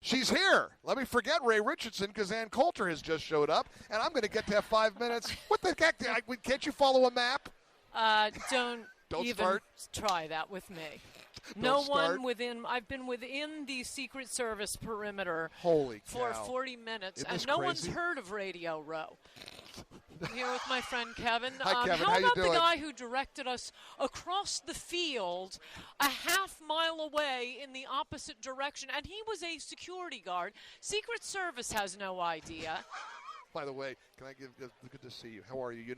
She's here. Let me forget Ray Richardson because Ann Coulter has just showed up, and I'm going to get to have 5 minutes. What the heck? Can't you follow a map? Don't even start. try that with me. I've been within the Secret Service perimeter for 40 minutes, and no one's heard of Radio Row. I'm here with my friend Kevin. Hi, Kevin. How about doing? The guy who directed us across the field a half-mile away in the opposite direction, and he was a security guard. Secret Service has no idea. By the way, can I give good to see you. How are you? You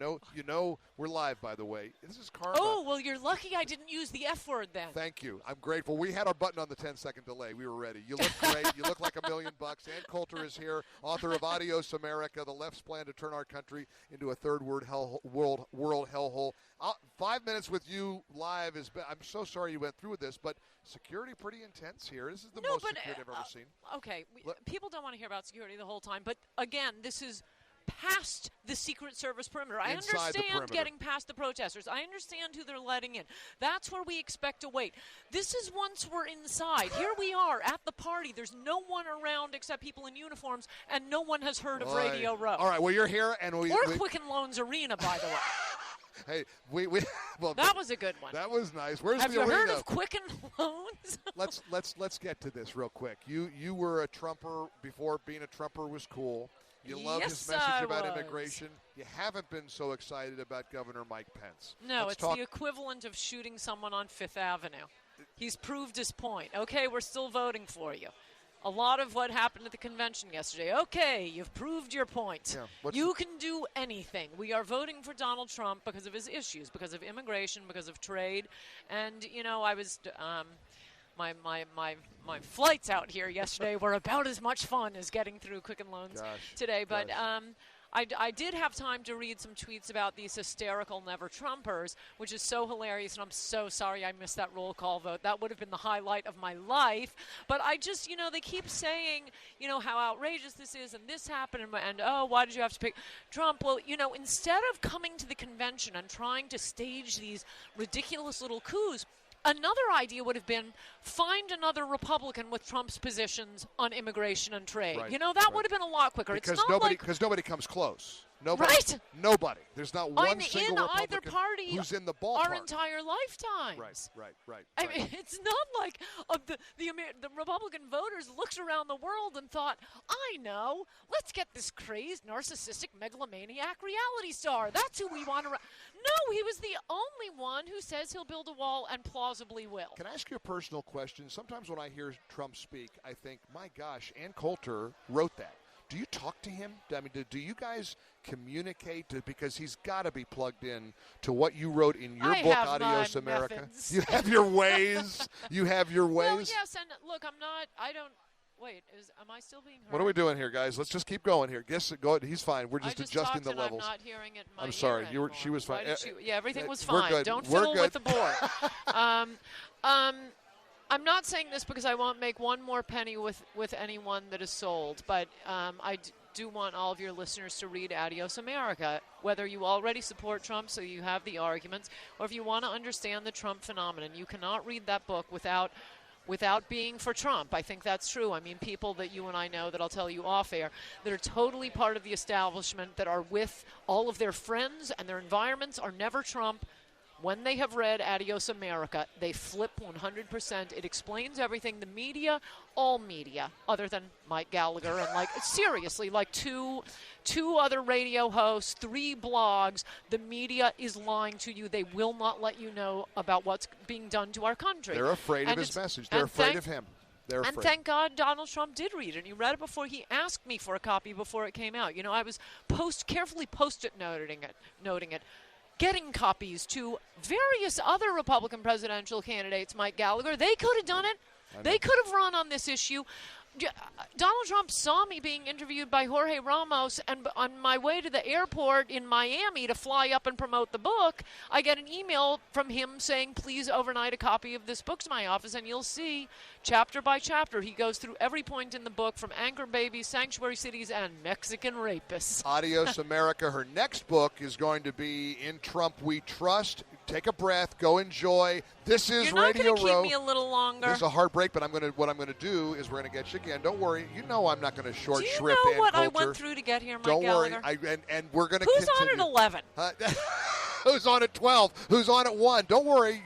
know we're live, by the way. This is Karma. Oh, well, you're lucky I didn't use the F word then. Thank you. I'm grateful. We had our button on the 10-second delay. We were ready. You look great. You look like $1 million. Ann Coulter is here, author of Adios America, The Left's Plan to Turn Our Country into a Third World Hellhole. 5 minutes with you live is. I'm so sorry you went through this, but security pretty intense here. This is the most security I've ever seen. Okay, people don't want to hear about security the whole time, but again, this is past the Secret Service perimeter. I understand getting past the protesters. I understand who they're letting in. That's where we expect to wait. This is once we're inside. Here we are at the party. There's no one around except people in uniforms, and no one has heard of Radio Row. All right, well, you're here, and or Quicken Loans Arena, by the way. Hey, well, that was a good one. That was nice. Where's Have the arena? you heard of Quicken Loans? Let's get to this real quick. You were a Trumper before being a Trumper was cool. You love his message about immigration. You haven't been so excited about Governor Mike Pence. No, it's the equivalent of shooting someone on Fifth Avenue. He's proved his point. Okay, we're still voting for you. A lot of what happened at the convention yesterday. Okay, you've proved your point. Yeah, you can do anything. We are voting for Donald Trump because of his issues, because of immigration, because of trade. And, I was my flights out here yesterday were about as much fun as getting through Quicken Loans today. But I did have time to read some tweets about these hysterical Never-Trumpers, which is so hilarious, and I'm so sorry I missed that roll call vote. That would have been the highlight of my life. But I just, they keep saying, how outrageous this is, and this happened, and oh, why did you have to pick Trump? Well, instead of coming to the convention and trying to stage these ridiculous little coups, another idea would have been find another Republican with Trump's positions on immigration and trade. Right, that would have been a lot quicker. Because it's nobody comes close. Nobody. Right. Nobody. There's not one single in Republican either party who's in the ballpark. Our entire lifetimes. Right. I mean, it's not like the Republican voters looked around the world and thought, I know, let's get this crazed, narcissistic, megalomaniac reality star. That's who we want to. No, he was the only one who says he'll build a wall and plausibly will. Can I ask you a personal question? Sometimes when I hear Trump speak, I think, my gosh, Ann Coulter wrote that. Do you talk to him? I mean, do you guys communicate? Because he's got to be plugged in to what you wrote in your book, Adios America. Methods. You have your ways. You have your ways. Well, yes, and look, wait, am I still being heard? What are we doing here, guys? Let's just keep going here. Go. He's fine. We're just adjusting the levels. I'm not hearing it in my I'm sorry. ear She was fine. Everything was We're fine. good. Don't We're fiddle good. with the board. I'm not saying this because I won't make one more penny with anyone that is sold, but I do want all of your listeners to read Adios America, whether you already support Trump so you have the arguments, or if you want to understand the Trump phenomenon. You cannot read that book without being for Trump. I think that's true. I mean, people that you and I know that I'll tell you off air that are totally part of the establishment, that are with all of their friends and their environments are never Trump. When they have read Adios America, they flip 100%. It explains everything. The media, all media, other than Mike Gallagher and seriously, two other radio hosts, 3 blogs, the media is lying to you. They will not let you know about what's being done to our country. They're afraid of his message. They're afraid of him. They're afraid. And thank God Donald Trump did read it. And he read it before he asked me for a copy before it came out. I was carefully post-it noting it. Getting copies to various other Republican presidential candidates, Mike Gallagher. They could have done it. They could have run on this issue. Donald Trump saw me being interviewed by Jorge Ramos, and on my way to the airport in Miami to fly up and promote the book, I get an email from him saying, please overnight a copy of this book to my office, and you'll see chapter by chapter. He goes through every point in the book, from anchor babies, sanctuary cities, and Mexican rapists. Adios America. Her next book is going to be In Trump We Trust. take a breath, go enjoy. This is You're not Radio going to keep Row. me a little longer. This is a hard break, but what I'm going to do is we're going to get you again. Don't worry. You know I'm not going to short shrift Do you know what Coulter. I went through to get here, Mike Don't Gallagher? worry. And we're going to Who's continue. on at 11? Who's on at 12? Who's on at 1? Don't worry.